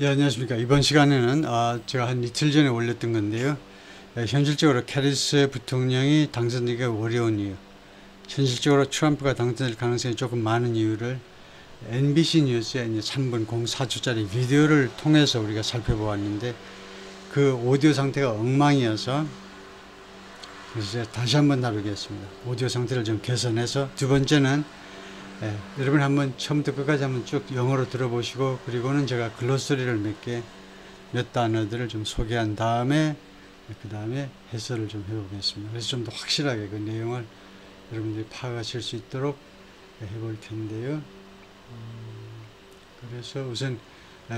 예, 안녕하십니까. 이번 시간에는 제가 한 이틀 전에 올렸던 건데요. 현실적으로 캐리스 부통령이 당선되기가 어려운 이유, 현실적으로 트럼프가 당선될 가능성이 조금 많은 이유를 NBC 뉴스의 이제 3분 04초짜리 비디오를 통해서 우리가 살펴보았는데, 그 오디오 상태가 엉망이어서 그래서 다시 한번 다루겠습니다. 오디오 상태를 좀 개선해서. 두 번째는 여러분 한번 처음부터 끝까지 한번 쭉 영어로 들어보시고, 그리고는 제가 글로서리를 몇 단어들을 좀 소개한 다음에 그 다음에 해설을 좀 해보겠습니다. 그래서 좀 더 확실하게 그 내용을 여러분들이 파악하실 수 있도록 해볼 텐데요. 그래서 우선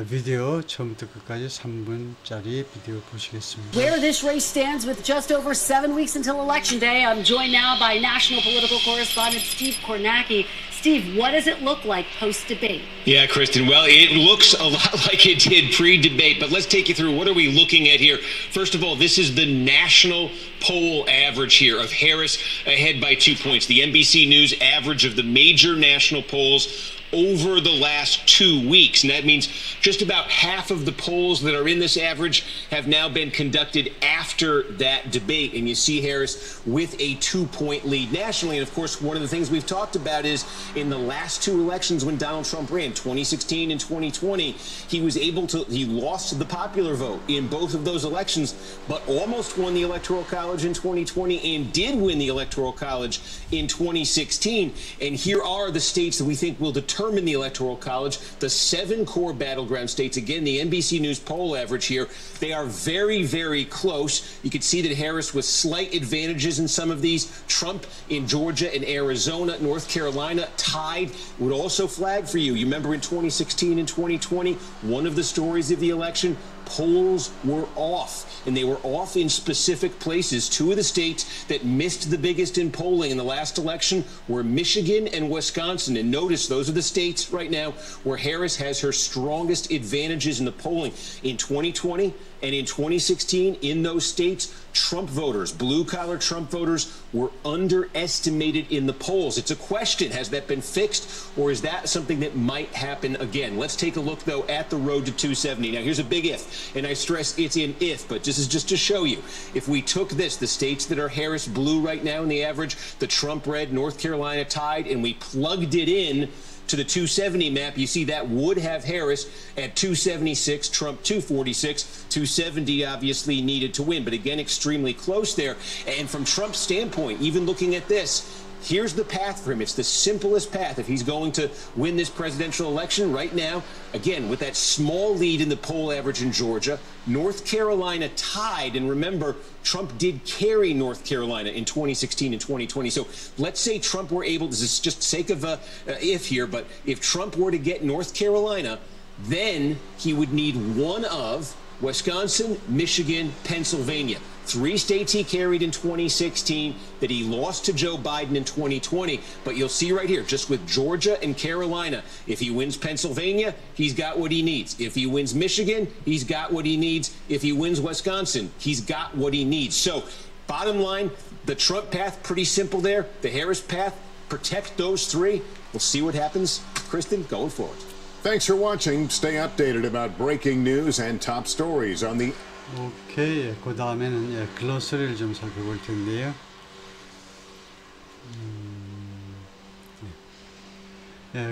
비디오 처음부터 끝까지 3분짜리 비디오 보시겠습니다. Where this race stands with just over 7 weeks until Election Day, I'm joined now by national political correspondent Steve Kornacki. Steve, what does it look like post-debate? Yeah, Kristen, well, it looks a lot like it did pre-debate, but let's take you through what are we looking at here. First of all, this is the national poll average here of Harris ahead by 2 points. The NBC News average of the major national polls over the last 2 weeks. And that means just about half of the polls that are in this average have now been conducted after that debate. And you see Harris with a 2-point lead nationally. And of course, one of the things we've talked about is in the last 2 elections when Donald Trump ran, 2016 and 2020, he lost the popular vote in both of those elections, but almost won the Electoral College in 2020 and did win the Electoral College in 2016. And here are the states that we think will determine the Electoral College, the 7 core battleground states. Again, the NBC News poll average here, they are very, very close. You can see that Harris with slight advantages in some of these. Trump in Georgia and Arizona, North Carolina tied. Would also flag for you. You remember in 2016 and 2020, one of the stories of the election, polls were off, and they were off in specific places. 2 of the states that missed the biggest in polling in the last election were Michigan and Wisconsin. And notice those are the states right now where Harris has her strongest advantages in the polling. In 2020 and in 2016, in those states, Trump voters, blue-collar Trump voters, were underestimated in the polls. It's a question. Has that been fixed, or is that something that might happen again? Let's take a look, though, at the road to 270. Now, here's a big if, and I stress it's an if, but this is just to show you. If we took this, the states that are Harris blue right now in the average, the Trump red, North Carolina tied, and we plugged it in to the 270 map, you see that would have Harris at 276, Trump 246, 270 obviously needed to win, but again, extremely close there. And from Trump's standpoint, even looking at this, here's the path for him. It's the simplest path if he's going to win this presidential election right now. Again, with that small lead in the poll average in Georgia, North Carolina tied. And remember, Trump did carry North Carolina in 2016 and 2020. So let's say Trump were able, this is just sake of a if here, but if Trump were to get North Carolina, then he would need one of Wisconsin, Michigan, Pennsylvania. 3 states he carried in 2016 that he lost to Joe Biden in 2020. But you'll see right here, just with Georgia and Carolina, if he wins Pennsylvania, he's got what he needs. If he wins Michigan, he's got what he needs. If he wins Wisconsin, he's got what he needs. So bottom line, the Trump path, pretty simple there. The Harris path, protect those 3. We'll see what happens, Kristen, going forward. Thanks for watching. Stay updated about breaking news and top stories on the 오케이, 그 다음에는 글로서리를 좀 살펴볼 텐데요.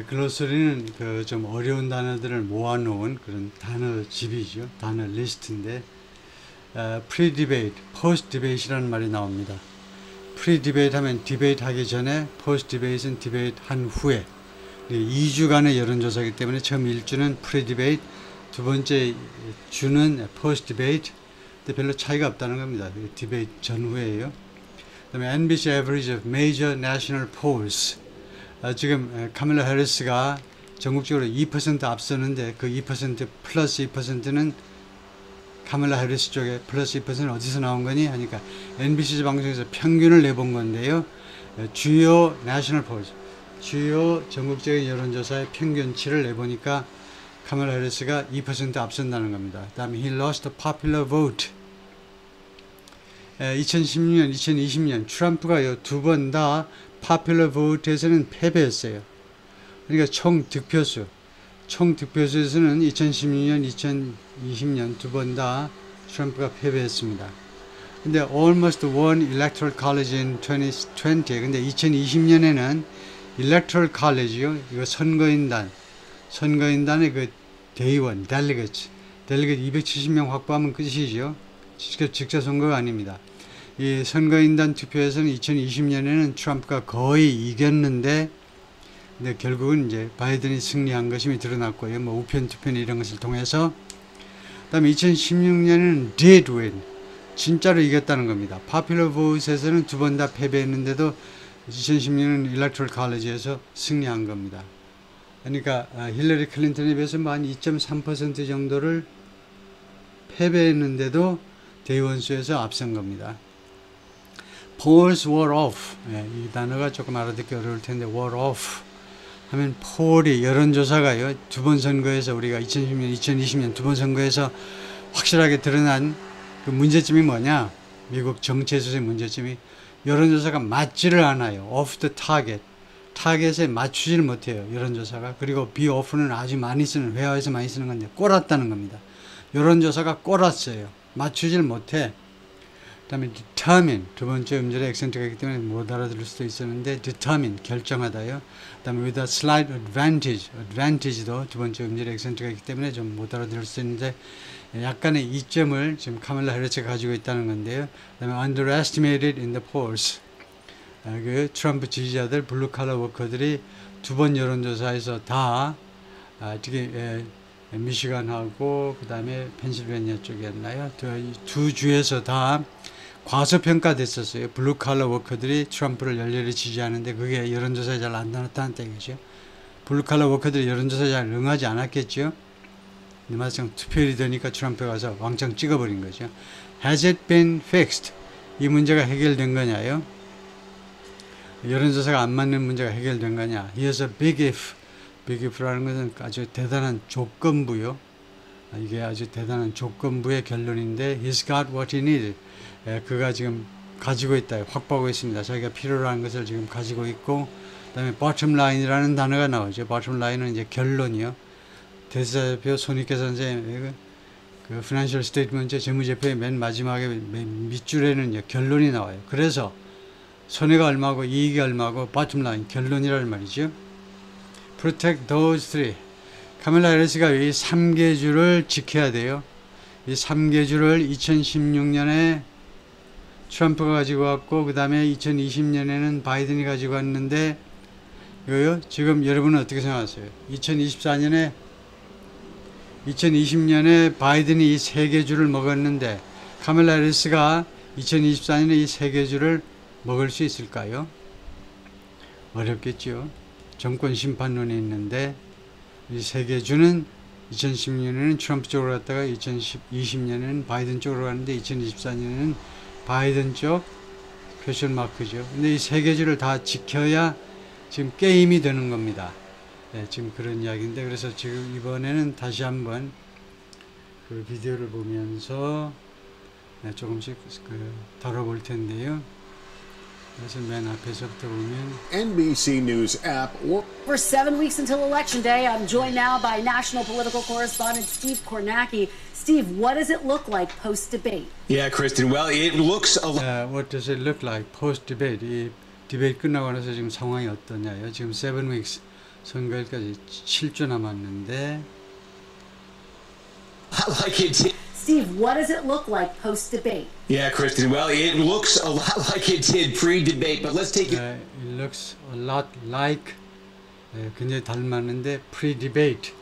글로서리는 그 좀 어려운 단어들을 모아놓은 그런 단어 집이죠. 단어 리스트인데, pre-debate, post-debate이라는 말이 나옵니다. pre-debate 하면 디베이트 하기 전에, post-debate는 디베이트 한 후에. 2주간의 여론조사이기 때문에 처음 1주는 pre-debate, 두 번째 주는 post-debate, 근데 별로 차이가 없다는 겁니다. 디베이트 전후에요. 그 다음에 NBC average of major national polls. 지금 카밀라 해리스가 전국적으로 2% 앞서는데 그 2% 플러스 2%는 카밀라 해리스 쪽에 플러스 2%는 어디서 나온 거니? 하니까 NBC 방송에서 평균을 내본 건데요. 주요 national polls, 주요 전국적인 여론조사의 평균치를 내보니까 카밀라 해리스가 2% 앞선다는 겁니다. 그 다음에 he lost the popular vote. 2016년, 2020년 트럼프가 2번 다 popular vote에서는 패배했어요. 그러니까 총 득표수, 총 득표수에서는 2016년, 2020년 두 번 다 트럼프가 패배했습니다. 근데 almost won electoral college in 2020. 근데 2020년에는 electoral college요. 이거 선거인단의 그 대의원, delegates 270명 확보하면 끝이죠. 직접 선거가 아닙니다. 이 선거인단 투표에서는 2020년에는 트럼프가 거의 이겼는데, 근데 결국은 이제 바이든이 승리한 것임이 드러났고요. 뭐 우편 투편 이런 것을 통해서. 그다음에 2016년에는 did win, 진짜로 이겼다는 겁니다. popular vote에서는 두 번 다 패배했는데도 2016년 electoral college에서 승리한 겁니다. 그러니까 힐러리 클린턴에 비해서 한 2.3% 정도를 패배했는데도 대의원수에서 앞선 겁니다. polls were off. 이 단어가 조금 알아듣기 어려울 텐데 were off 하면 폴이 여론조사가요. 두 번 선거에서 우리가 2010년, 2020년 두 번 선거에서 확실하게 드러난 그 문제점이 뭐냐? 미국 정치에서의 문제점이 여론조사가 맞지를 않아요. off the target. 타겟에 맞추지를 못해요. 여론조사가. 그리고 be off는 아주 많이 쓰는, 회화에서 많이 쓰는 건데 꼬랐다는 겁니다. 여론조사가 꼬랐어요. 맞추지를 못해. 그 다음에 determine, 두 번째 음절에 액센트가 있기 때문에 못 알아들을 수도 있었는데 determine, 결정하다요. 그 다음에 with a slight advantage, advantage도 두 번째 음절에 액센트가 있기 때문에 좀 못 알아들을 수 있는데 약간의 이점을 지금 카멀라 해리스가 가지고 있다는 건데요. 그 다음에 underestimated in the polls. 그 트럼프 지지자들, 블루칼라 워커들이 두 번 여론조사에서 다 특히 미시간하고 그 다음에 펜실베니아 쪽이었나요? 두 주에서 다 과소평가됐었어요. 블루칼라 워커들이 트럼프를 열렬히 지지하는데 그게 여론조사에 잘 안 나타났다는 얘기죠. 블루칼라 워커들이 여론조사에 잘 응하지 않았겠죠. 마침 투표율이 되니까 트럼프가 가서 왕창 찍어버린 거죠. Has it been fixed? 이 문제가 해결된 거냐요? 여론조사가 안 맞는 문제가 해결된 거냐? Here's a big if. big if라는 것은 아주 대단한 조건부요. 이게 아주 대단한 조건부의 결론인데 He's got what he needed. 그가 지금 가지고 있다. 확보하고 있습니다. 자기가 필요로 하는 것을 지금 가지고 있고, 그 다음에 bottom line이라는 단어가 나오죠. bottom line은 이제 결론이요. 대사표 손익계 선생님 그 financial statement 재무제표의 맨 마지막에 맨 밑줄에는 이제 결론이 나와요. 그래서 손해가 얼마고 이익이 얼마고 bottom line 결론이란 말이죠. Protect those three. 카멀라 해리스가 이 3개주를 지켜야 돼요. 이 3개주를 2016년에 트럼프가 가지고 왔고 그 다음에 2020년에는 바이든이 가지고 왔는데 이거요. 지금 여러분은 어떻게 생각하세요? 2020년에 바이든이 이 3개주를 먹었는데 카멀라 해리스가 2024년에 이 3개주를 먹을 수 있을까요? 어렵겠죠. 정권 심판론이 있는데 이 3개주는 2016년에는 트럼프 쪽으로 갔다가 2020년에는 바이든 쪽으로 갔는데 2024년에는 바이든 쪽 퀘스천 마크죠. 근데 이 3개주를 다 지켜야 지금 게임이 되는 겁니다. 네, 지금 그런 이야기인데 그래서 지금 이번에는 다시 한번 그 비디오를 보면서 조금씩 다뤄볼 텐데요. 그래서 맨 앞에서부터 보면 NBC News app or For 7 weeks until Election Day, I'm joined now by national political correspondent Steve Kornacki. Steve, what does it look like post-debate? Yeah, Kristen. Well, it looks a lot. What does it look like post-debate? 이 디베이트 끝나고 나서 지금 상황이 어떠냐요? 지금 7 weeks 선거일까지 7주 남았는데 like it did. Steve, what does it look like post-debate? Yeah, Kristen. Well, it looks a lot like it did pre-debate, but let's take it. It looks a lot like 굉장히 닮았는데 pre-debate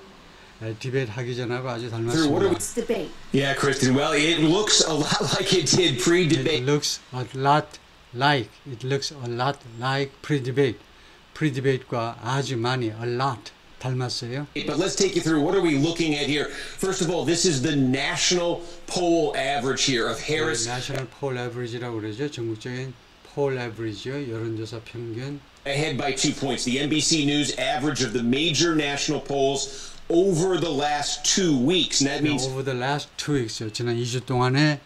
디베이트 하기 전하고 아주 닮았습니다. Post-debate. Yeah, Kristen. Well, it looks a lot like it did pre-debate. It looks a lot like pre-debate. pre-debate과 아주 많이 a lot 닮았어요. But let's take you through what are we looking at here. First of all, this is the national poll average here of Harris. National poll average라고 그러죠. 전국적인 poll average요. 여론조사 평균. Ahead by 2 points. The NBC News average of the major national polls over the last 2 weeks. And that means over the last 2 weeks요. 지난 2주 동안에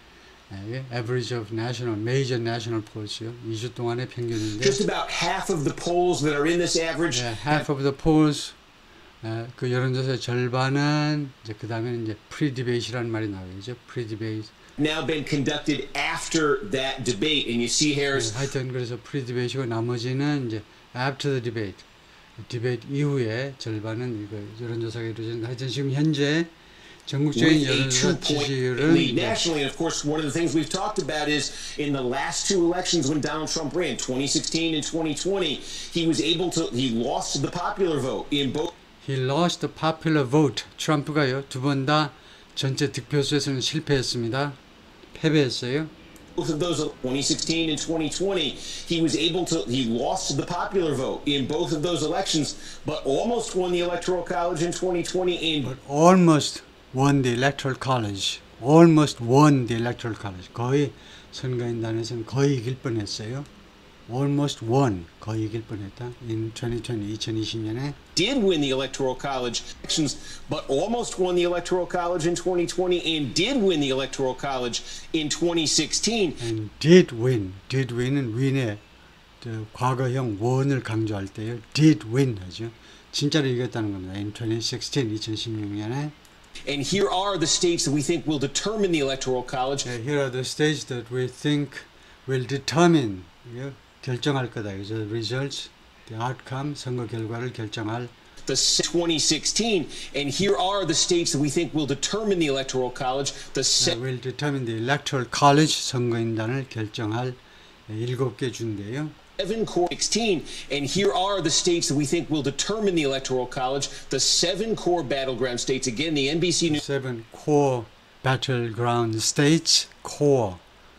average of national, major national polls요. 2주 동안의 평균인데. just about half of the polls that are in this average. Half of the polls 그 여론조사의 절반은 이제 그 다음에는 이제 프리디베이트라는 말이 나오죠. 프리디베이트. Now been conducted after that debate, and you see Harris. 하여튼 그래서 프리디베이트고 나머지는 이제 after the debate, 디베이트 이후에 절반은 이거 여론조사가 이루어지는데 하여튼 지금 현재 전국적인 With a 여론조사 2-point 지지율은 lead nationally. And of course, one of the things we've talked about is in the last two elections when Donald Trump ran, 2016 and 2020, he lost the popular vote in both. He lost the popular vote. 트럼프가요 두 번 다 전체 득표수에서는 실패했습니다. 패배했어요. Both of those, 2016 and 2020, he lost the popular vote in both of those elections, but almost won the Electoral College in 2020. But almost won the electoral college. Almost won the electoral college. 거의 선거인단에서는 거의 이길 뻔했어요. Almost won. 거의 이길 뻔했다. In 2020, 2020년에 did win the Electoral College elections, but almost won the Electoral College in 2020 and did win the Electoral College in 2016. And did win. Did win은 win의 과거형 won을 강조할 때요. Did win 하죠. 진짜로 이겼다는 겁니다. In 2016, 2016년에. And here are the states that we think will determine the Electoral College. Here are the states that we think will determine, 결정할 거다. 그죠? Results, the outcome, 선거 결과를 결정할. The 2016, and here are the states that we think will determine the Electoral College. Will determine the electoral college 선거인단을 결정할 7개 주인데요. 7 core 16, and here are the states that we think will determine the Electoral College. The 7 core battleground states. Again, the NBC News. 7 core battleground states. core,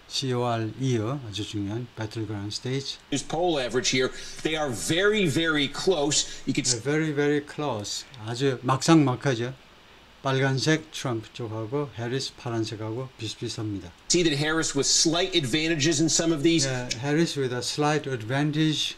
C-O-R-E요. 아주 중요한 battleground states. Poll average here. They are very, very close. You can very, very close. 아주 막상막하죠. 빨간색 트럼프 쪽하고 해리스 파란색하고 비슷비슷합니다. see that Harris with slight advantages in some of these. Harris with a slight advantage.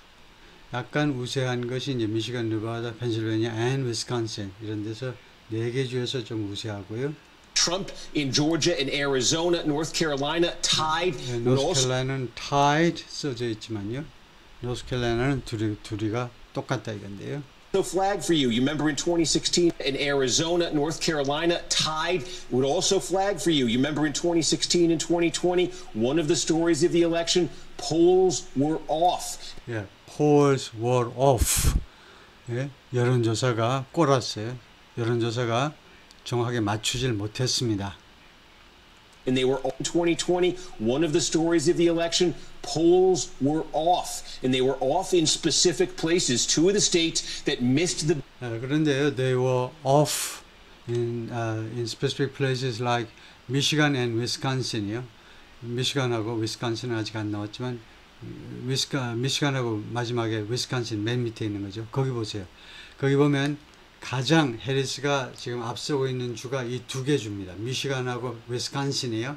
약간 우세한 것이 이제 미시간, 느바다, 펜실베니아, and 위스콘신 이런 데서 4개 주에서 좀 우세하고요. Trump in Georgia and Arizona, North Carolina tied. 노스캐롤라이나는 tied 써져 있지만요. 노스캐롤라이나는 둘이가 똑같다 이건데요. No flag for you. You remember in 2016 in Arizona, North Carolina tied would also flag for you. You remember in 2016 and 2020, one of the stories of the election, polls were off. Yeah, polls were off. 예, 여론조사가 꼬랐어요. 여론조사가 정확하게 맞추질 못했습니다. And they were in 2020, one of the stories of the election, polls were off. And they were off in specific places. 2 of the states that missed the... 그런데요, they were off in specific places like Michigan and Wisconsin이요. 미시간하고 위스콘신은 아직 안 나왔지만 미시간하고 마지막에 위스콘신 맨 밑에 있는 거죠. 거기 보세요. 거기 보면 가장 해리스가 지금 앞서고 있는 주가 이 2개 주입니다. 미시간하고 위스콘신이에요.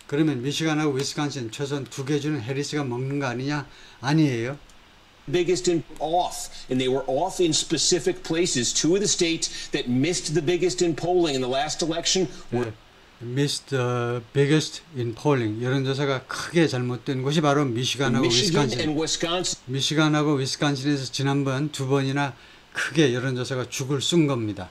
그러면 미시간하고 위스콘신 최소한 2개 주는 해리스가 먹는 거 아니냐? 아니에요. biggest in off, and they were off in specific places. 2 of the states that missed the biggest in polling in the last election were missed the biggest in polling. 여론조사가 크게 잘못된 곳이 바로 미시간하고 위스콘신. 미시간하고 위스콘신에서 지난번 2번이나 크게 여론조사가 죽을 쓴 겁니다.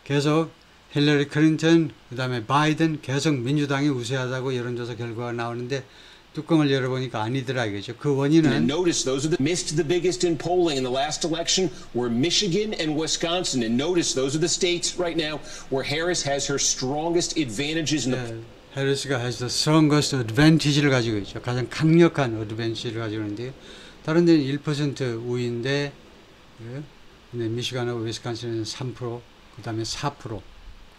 계속 힐러리 클린턴, 그 다음에 바이든 계속 민주당이 우세하다고 여론조사 결과가 나오는데 뚜껑을 열어보니까 아니더라 이거죠. 그 원인은 and notice those are the missed the biggest in polling in the last election were Michigan and Wisconsin. And notice those are the states right now where Harris has her strongest advantages in the 해리스가 has the strongest advantage를 가지고 있죠. 가장 강력한 advantage를 가지고 있는데요. 다른 데는 1% 우위인데 근데 미시간하고 위스콘신은 3%, 그 다음에 4%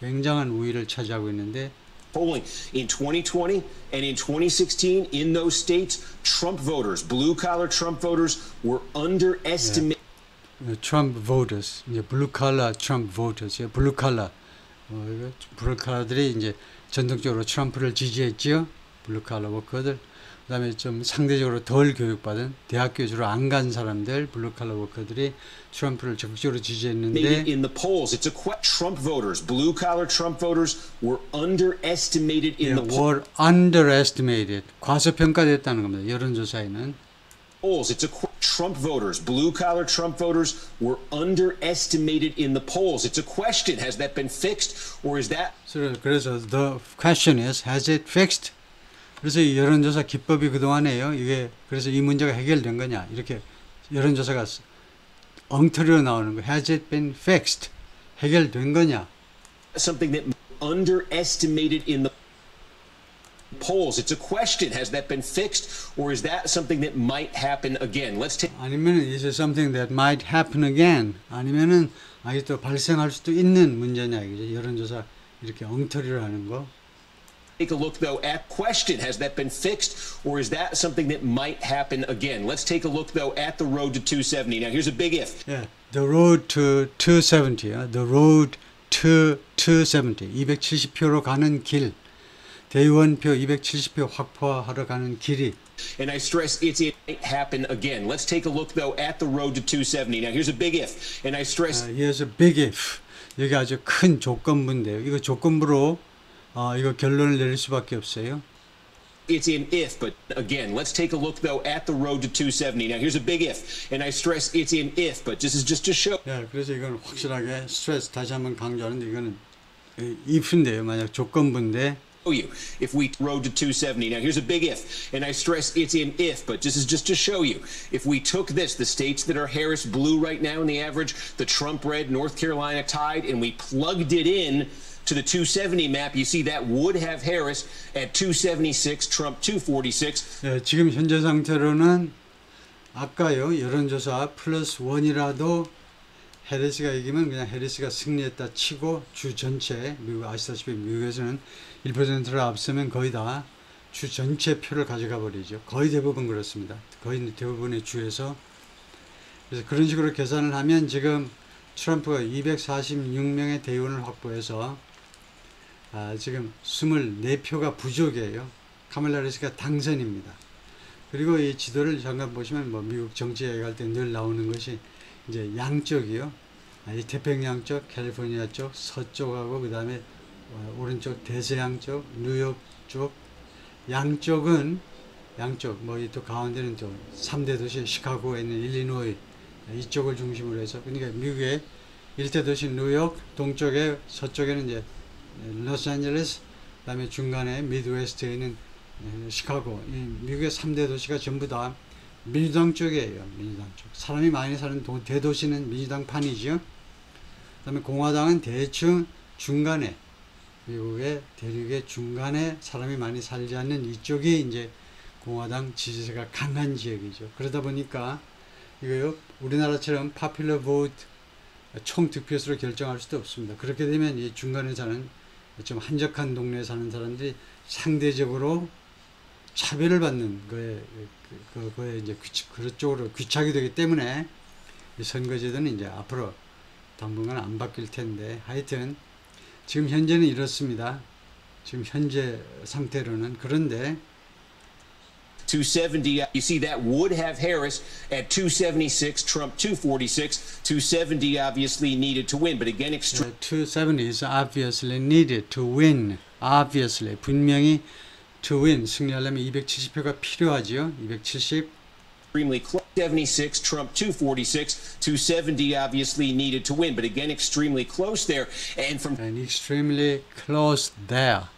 굉장한 우위를 차지하고 있는데 polling in 2020 and in 2016 in those states, Trump voters, blue-collar Trump voters, were underestimated. Trump voters, 이제 blue-collar Trump voters, blue-collar, 블루칼라들이 이제 전통적으로 트럼프를 지지했지요. 블루칼라 워커들. 그다음에 좀 상대적으로 덜 교육받은 대학교 주로 안 간 사람들, 블루칼라 워커들이 트럼프를 적극적으로 지지했는데 in the polls, it's a Trump voters, blue-collar Trump voters were underestimated in the polls. were underestimated. 과소평가됐다는 겁니다. 여론조사에는. polls. Trump voters, blue-collar Trump voters, were underestimated in the polls. It's a question. Has that been fixed, or is that? 그래서 the question is, has it fixed? 그래서 이 여론조사 기법이 그동안에요. 이게 그래서 이 문제가 해결된 거냐? 이렇게 여론조사가 엉터리로 나오는 거. Has it been fixed? 해결된 거냐? Something that underestimated in the polls. It's a question. Has that been fixed, or is that something that might happen again? Let's take. 아니면은 is it something that might happen again? 아니면은 아니 또 발생할 수도 있는 문제냐 이거죠. 여론조사 이렇게 엉터리로 하는 거. Take a look though at question. Has that been fixed, or is that something that might happen again? Let's take a look though at the road to 270. Now here's a big if. Yeah, the road to 270. The road to 270. 270표로 가는 길. 대의원표 270표 확보하러 가는 길이. And I stress it might happen again. Let's take a look though at the road to 270. Now here's a big if. And I stress. Here's a big if. 여기 아주 큰 조건부인데요. 이거 조건부로 이거 결론을 내릴 수밖에 없어요. It's an if, but again, let's take a look though at the road to 270. Now here's a big if, and I stress it's an if, but this is just to show. 네, 그래서 이건 확실하게 스트레스 다시 한번 강조하는데 이거는 if인데요. 만약 조건부인데. You if we road to 270. Now here's a big if, and I stress it's an if, but this is just to show you. If we took this, the states that are Harris blue right now in the average, the Trump red, North Carolina tied, and we plugged it in to the 270 map, you see that would have Harris at 276, Trump 246. 네, 지금 현재 상태로는 아까요 여론조사 플러스 1이라도 해리스가 이기면 그냥 해리스가 승리했다 치고 주 전체 미국 아시다시피 미국에서는 1%를 앞서면 거의 다 주 전체 표를 가져가 버리죠. 거의 대부분 그렇습니다. 거의 대부분의 주에서 그래서 그런 식으로 계산을 하면 지금 트럼프가 246명의 대의원을 확보해서 지금 24표가 부족이에요. 카말라 해리스가 당선입니다. 그리고 이 지도를 잠깐 보시면 뭐 미국 정치 얘기할 때 늘 나오는 것이 이제 양쪽이요. 이 태평양 쪽, 캘리포니아 쪽, 서쪽하고 그 다음에 오른쪽 대서양 쪽, 뉴욕 쪽, 양쪽은 양쪽 뭐 또 가운데는 또 3대 도시 시카고에 있는 일리노이 이쪽을 중심으로 해서 그러니까 미국의 1대 도시 뉴욕, 동쪽에 서쪽에는 이제 로스앤젤레스, 그다음에 중간에 미드웨스트에 있는 시카고, 이 미국의 3대 도시가 전부 다 민주당 쪽이에요. 민주당 쪽. 사람이 많이 사는 대도시는 민주당 판이죠. 그다음에 공화당은 대충 중간에 미국의 대륙의 중간에 사람이 많이 살지 않는 이쪽이 이제 공화당 지지세가 강한 지역이죠. 그러다 보니까 이거요 우리나라처럼 파퓰러 보트 총 득표수로 결정할 수도 없습니다. 그렇게 되면 이 중간에 사는 좀 한적한 동네에 사는 사람들이 상대적으로 차별을 받는 거에 이제 그쪽으로 귀착이 되기 때문에 이 선거제도는 이제 앞으로 당분간 안 바뀔 텐데 하여튼 지금 현재는 이렇습니다. 지금 현재 상태로는 그런데 270, you see that would have Harris at 276, Trump 246. 270 obviously needed to win, but again, 270 is obviously needed to win. Obviously, 분명히 to win, 승리하려면 270표가 필요하죠. 270. extremely close. 76, Trump 246. 270 obviously needed to win, but again, extremely close there. And extremely close there.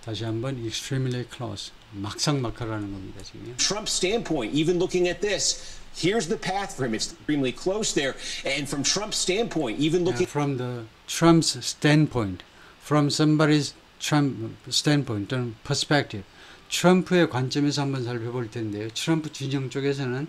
다시 한번 extremely close. 막상막하라는 겁니다, 지금. Trump's standpoint, even looking at this, here's the path for him. It's extremely close there. And from Trump's standpoint, even looking from the Trump's standpoint, from somebody's Trump standpoint 또는 perspective, 트럼프의 관점에서 한번 살펴볼 텐데요. 트럼프 진영 쪽에서는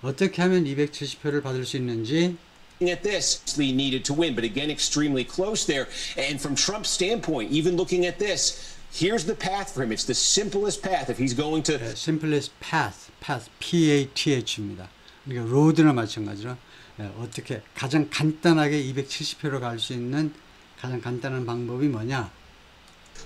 어떻게 하면 270표를 받을 수 있는지 at this, needed to win, but again, extremely close there. And from Trump's standpoint, even looking at this, here's the path for him. It's the simplest path if he's going to. simplest path, P-A-T-H입니다. 그러니까 road나 마찬가지로 어떻게 가장 간단하게 270표로 갈 수 있는 가장 간단한 방법이 뭐냐?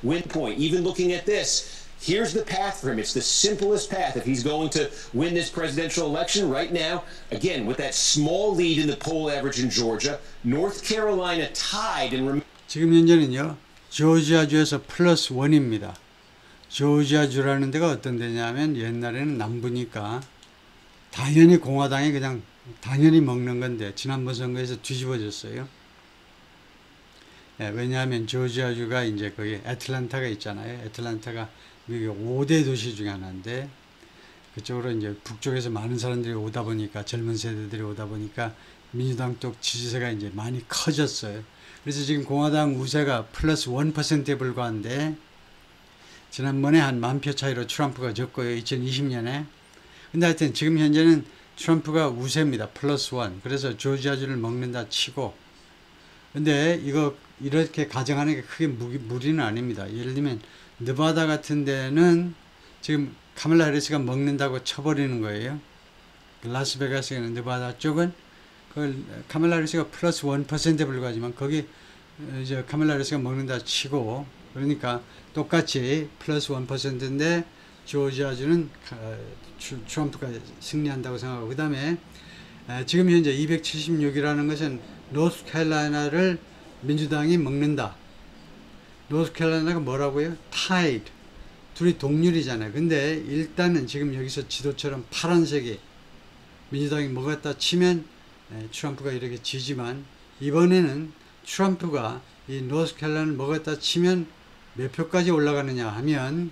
Win point. Even looking at this, here's the path for him. It's the simplest path if he's going to win this presidential election right now. Again, with that small lead in the poll average in Georgia, North Carolina tied and. 지금 현재는요. 조지아주에서 플러스 1입니다. 조지아주라는 데가 어떤 데냐면 옛날에는 남부니까 당연히 공화당이 그냥 당연히 먹는 건데 지난번 선거에서 뒤집어졌어요. 예, 왜냐하면 조지아주가 이제 거기 애틀랜타가 있잖아요. 애틀랜타가 미국의 5대 도시 중에 하나인데 그쪽으로 이제 북쪽에서 많은 사람들이 오다 보니까 젊은 세대들이 오다 보니까 민주당 쪽 지지세가 이제 많이 커졌어요. 그래서 지금 공화당 우세가 플러스 1%에 불과한데 지난번에 한 10,000표 차이로 트럼프가 졌고요. 2020년에. 근데 하여튼 지금 현재는 트럼프가 우세입니다. 플러스 1. 그래서 조지아주를 먹는다 치고 근데 이거 이렇게 가정하는 게 크게 무리는 아닙니다. 예를 들면 느바다 같은 데는 지금 카멀라 해리스가 먹는다고 쳐버리는 거예요. 라스베가스에 있는 느바다 쪽은 그걸 카멀라 해리스가 플러스 1%에 불과하지만 거기 이제 카멀라 해리스가 먹는다 치고 그러니까 똑같이 플러스 1%인데 조지아주는 트럼프가 승리한다고 생각하고 그 다음에 지금 현재 276이라는 것은 노스캐롤라이나를 민주당이 먹는다. 노스캐롤라이나가 뭐라고요? 타이드. 둘이 동률이잖아요. 근데 일단은 지금 여기서 지도처럼 파란색이 민주당이 먹었다 치면 트럼프가 이렇게 지지만 이번에는 트럼프가 이 노스캐롤라이나를 먹었다 치면 몇 표까지 올라가느냐 하면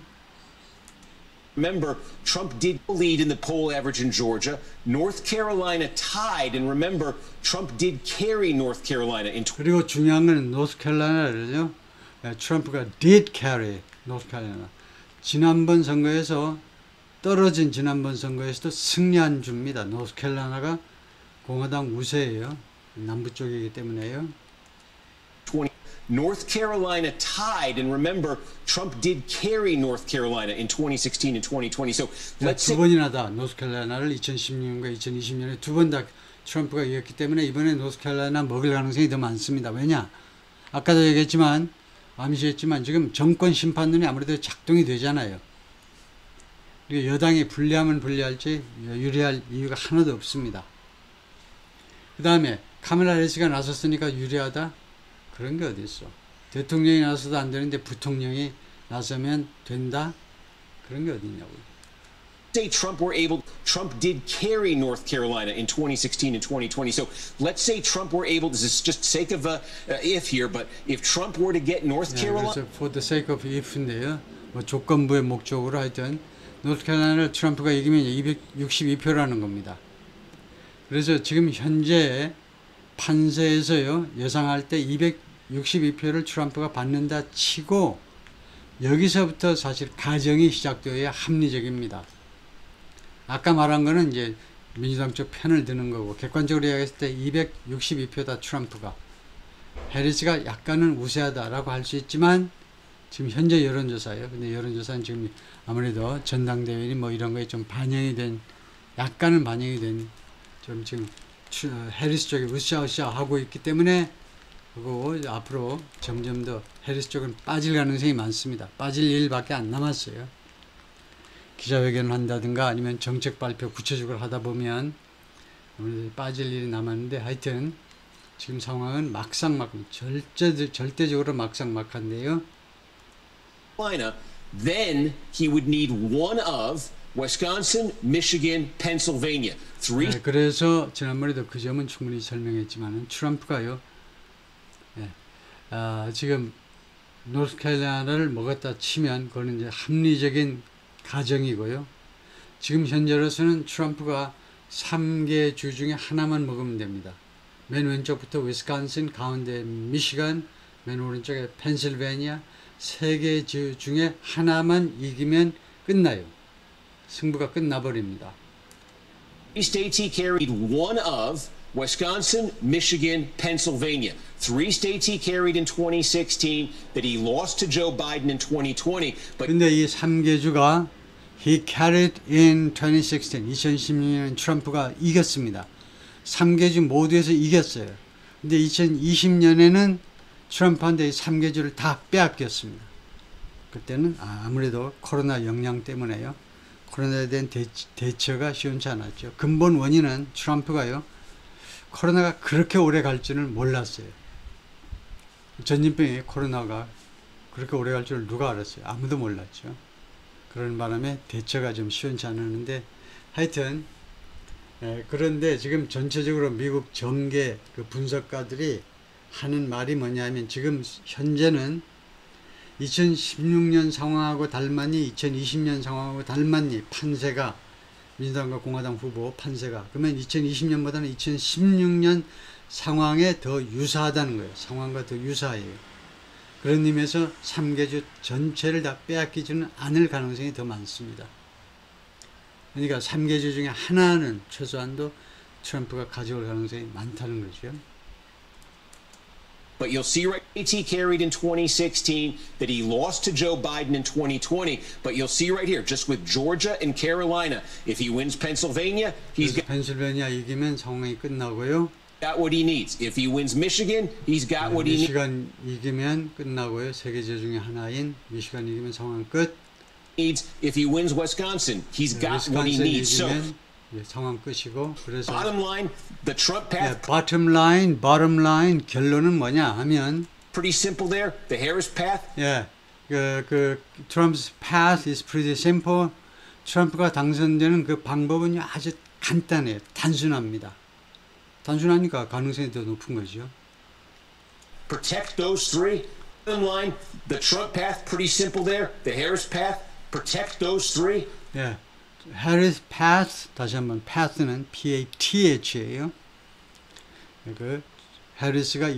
Remember, Trump did lead in the poll average in Georgia. North Carolina tied. And remember, Trump did carry North Carolina in 그리고 중요한 건 노스캐롤라이나죠. 트럼프가 did carry 노스캐롤라이나. 지난번 선거에서 떨어진 지난번 선거에서도 승리한 주입니다. 노스캐롤라이나가 공화당 우세예요. 남부 쪽이기 때문에요. 20. North Carolina tied, and remember, Trump did carry North Carolina in 2016 and 2020. So let's 두 say 번이나 다 노스캐롤라이나를 2016년과 2020년에 두 번 다 트럼프가 이겼기 때문에 이번에 노스캐롤라이나 먹을 가능성이 더 많습니다. 왜냐? 아까도 얘기했지만 암시했지만 지금 정권 심판론이 아무래도 작동이 되잖아요. 그리고 여당이 불리하면 불리할지 유리할 이유가 하나도 없습니다. 그 다음에 카멀라 해리스가 나섰으니까 유리하다? 그런 게 어디 있어? 대통령이 나서도 안 되는데 부통령이 나서면 된다? 그런 게 어디 있냐고요. say Trump did carry North Carolina in 2016 and 2020. So let's say Trump were able, this is just sake of a if here, but if Trump were to get North Carolina. 그래서 for the sake of if인데요. 뭐 조건부의 목적으로 하여튼 노스캐롤라이나를 트럼프가 이기면 262표라는 겁니다. 그래서 지금 현재 판세에서요 예상할 때 262표를 트럼프가 받는다 치고 여기서부터 사실 가정이 시작되어야 합리적입니다. 아까 말한 거는 이제 민주당 쪽 편을 드는 거고 객관적으로 이야기했을 때 262표다 트럼프가 해리스가 약간은 우세하다라고 할 수 있지만 지금 현재 여론조사예요. 근데 여론조사는 지금 아무래도 전당대회니 뭐 이런 거에 좀 반영이 된 약간은 반영이 된 좀 지금 해리스 쪽이 으쌰으쌰 하고 있기 때문에 그리고 앞으로 점점 더 해리스 쪽은 빠질 가능성이 많습니다. 빠질 일밖에 안 남았어요. 기자회견을 한다든가 아니면 정책 발표 구체적으로 하다 보면 빠질 일이 남았는데 하여튼 지금 상황은 절대적으로 막상막한데요. Then he would need one of Wisconsin, Michigan, Pennsylvania. 네, 그래서 지난번에도 그 점은 충분히 설명했지만 트럼프가요. 지금 노스캐롤라이나를 먹었다 치면 그거는 이제 합리적인 가정이고요. 지금 현재로서는 트럼프가 3개 주 중에 하나만 먹으면 됩니다. 맨 왼쪽부터 위스콘신, 가운데 미시간, 맨 오른쪽에 펜실베니아 3개 주 중에 하나만 이기면 끝나요. 승부가 끝나버립니다. States he carried one of Wisconsin, Michigan, Pennsylvania. 3 states he carried in 2016 that he lost to Joe Biden in 2020. But 근데 이 3개 주가 he carried in 2016, 2016년 트럼프가 이겼습니다. 3개 주 모두에서 이겼어요. 근데 2020년에는 트럼프한테 이 3개 주를 다 빼앗겼습니다. 그때는 아무래도 코로나 영향 때문에요. 코로나에 대한 대처가 시원치 않았죠. 근본 원인은 트럼프가요. 코로나가 그렇게 오래 갈 줄은 몰랐어요. 전염병이 코로나가 그렇게 오래 갈 줄 누가 알았어요? 아무도 몰랐죠. 그런 바람에 대처가 좀 시원치 않았는데 하여튼 그런데 지금 전체적으로 미국 정계 그 분석가들이 하는 말이 뭐냐면 지금 현재는 2016년 상황하고 닮았니 2020년 상황하고 닮았니 판세가 민주당과 공화당 후보 판세가 그러면 2020년보다는 2016년 상황에 더 유사하다는 거예요. 상황과 더 유사해요. 그런 의미에서 3개주 전체를 다 빼앗기지는 않을 가능성이 더 많습니다. 그러니까 3개주 중에 하나는 최소한도 트럼프가 가져올 가능성이 많다는 거죠. But you'll see right he carried in 2016, that he lost to Joe Biden in 2020. But you'll see right here, just with Georgia and Carolina, if he wins Pennsylvania, he's 펜실베니아 이기면 상황이 끝나고요. got what he needs. If he wins Michigan, he's got what he needs. 미시간 이기면 끝나고요. 세 개주 중에 하나인 미시간 이기면 상황 끝. If he wins Wisconsin, he's got what he 위스콘신 needs. So, 이기면 상황 끝이고 그래서 bottom line, the Trump path, bottom line 결론은 뭐냐 하면 pretty simple there. The Harris path, Trump's path is pretty simple. 트럼프가 당선되는 그 방법은 아주 간단해요. 단순합니다. 단순하니까 가능성이 더 높은 거죠. protect those three. Bottom line, the Trump path, pretty simple there. The Harris path, protect those three. 예, Harris path 다시 한번 path는 PATH예요. 그 해리스가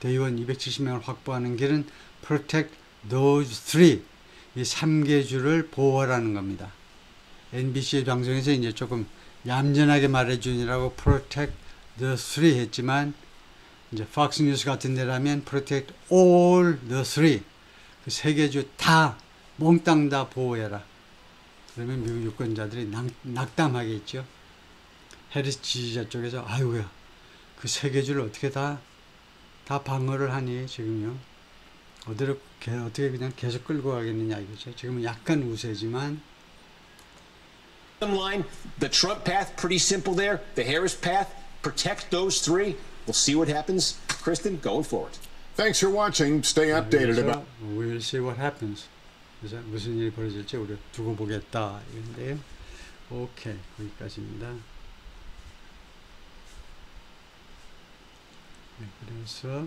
대의원 270명을 확보하는 길은 protect those three 이 3개주를 보호하라는 겁니다. NBC 방송에서 이제 조금 얌전하게 말해주느라고 protect the three 했지만 이제 Fox News 같은 데라면 protect all the three 그 3개주 다 몽땅 다 보호해라. 그러면 미국 유권자들이 낙담하겠죠. 해리스 지지자 쪽에서 아이고야 그 3개주를 어떻게 다 방어를 하니 지금요. 어떻게 그냥 계속 끌고 가겠느냐 이거죠. 지금은 약간 우세지만 Bottom line, the Trump path, pretty simple there. The Harris path, protect those three. We'll see what happens, Kristen, going forward. Thanks for watching. Stay updated about. We'll see what happens. 그래서 무슨 일이 벌어질지 우리 두고 보겠다 이건데요. 오케이 거기까지입니다. 네, 그래서